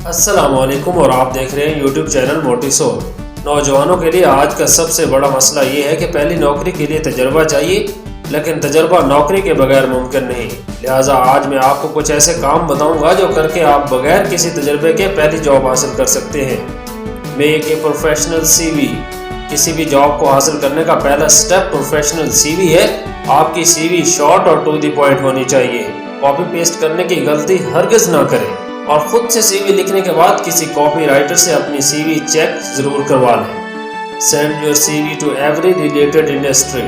السلام علیکم اور آپ دیکھ رہے ہیں یوٹیوب چینل موٹی سول۔ نوجوانوں کے لیے آج کا سب سے بڑا مسئلہ یہ ہے کہ پہلی نوکری کے لیے تجربہ چاہیے، لیکن تجربہ نوکری کے بغیر ممکن نہیں۔ لہٰذا آج میں آپ کو کچھ ایسے کام بتاؤں گا جو کر کے آپ بغیر کسی تجربے کے پہلی جاب حاصل کر سکتے ہیں۔ میک اے پروفیشنل سی وی۔ کسی بھی جاب کو حاصل کرنے کا پہلا سٹیپ پروفیشنل سی وی ہے۔ آپ کی سی وی شارٹ اور ٹو دی پوائنٹ ہونی چاہیے۔ کاپی پیسٹ کرنے کی غلطی ہرگز نہ کریں، اور خود سے سی وی لکھنے کے بعد کسی کاپی رائٹر سے اپنی سی وی چیک ضرور کروا لیں۔ Send your C V to every related industry.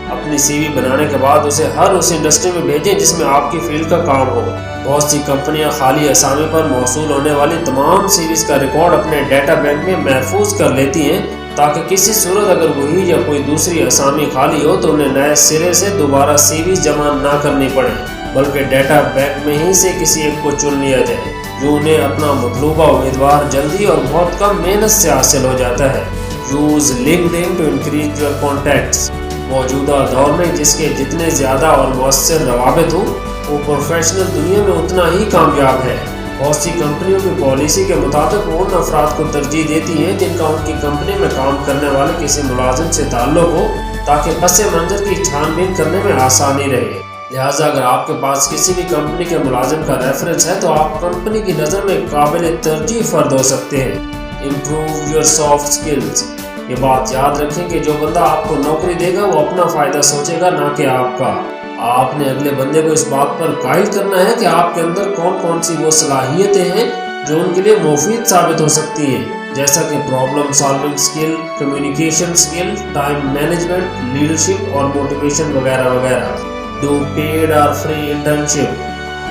اپنی سی وی بنانے کے بعد اسے ہر اس انڈسٹری میں بھیجیں جس میں آپ کی فیلڈ کا کام ہو۔ بہت سی کمپنیاں خالی اسامی پر موصول ہونے والی تمام سی ویز کا ریکارڈ اپنے ڈیٹا بینک میں محفوظ کر لیتی ہیں، تاکہ کسی صورت اگر وہی یا کوئی دوسری اسامی خالی ہو تو انہیں نئے سرے سے دوبارہ سی وی جمع نہ کرنی پڑے، بلکہ ڈیٹا بینک میں ہی سے کسی ایک کو چن لیا جائے، جو انہیں اپنا مطلوبہ امیدوار جلدی اور بہت کم محنت سے حاصل ہو جاتا ہے۔ Use LinkedIn to increase your contacts. موجودہ دور میں جس کے جتنے زیادہ اور مؤثر روابط ہوں، وہ پروفیشنل دنیا میں اتنا ہی کامیاب ہے۔ بہت سی کمپنیوں کی پالیسی کے مطابق وہ ان افراد کو ترجیح دیتی ہیں جن کا ان کی کمپنی میں کام کرنے والے کسی ملازم سے تعلق ہو، تاکہ پس منظر کی چھان بین کرنے میں آسانی رہے۔ لہٰذا اگر آپ کے پاس کسی بھی کمپنی کے ملازم کا ریفرنس ہے تو آپ کمپنی کی نظر میں قابل ترجیح فرد ہو سکتے ہیں۔ Improve your soft skills. یہ بات یاد رکھیں کہ جو بندہ آپ کو نوکری دے گا وہ اپنا فائدہ سوچے گا، نہ کہ آپ کا۔ آپ نے اگلے بندے کو اس بات پر قائل کرنا ہے کہ آپ کے اندر کون کون سی وہ صلاحیتیں ہیں جو ان کے لیے مفید ثابت ہو سکتی ہیں، جیسا کہ problem solving skill, communication skill, time management, leadership اور موٹیویشن وغیرہ وغیرہ۔ ڈو پیڈ اور فری انٹرنشپ۔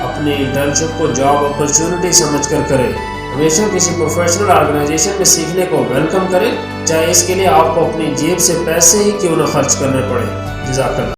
اپنی انٹرنشپ کو جاب اپرچونٹی سمجھ کر کریں۔ ہمیشہ کسی پروفیشنل آرگنائزیشن میں سیکھنے کو ویلکم کریں، چاہے اس کے لیے آپ کو اپنی جیب سے پیسے ہی کیوں نہ خرچ کرنے پڑے۔ جزاک اللہ۔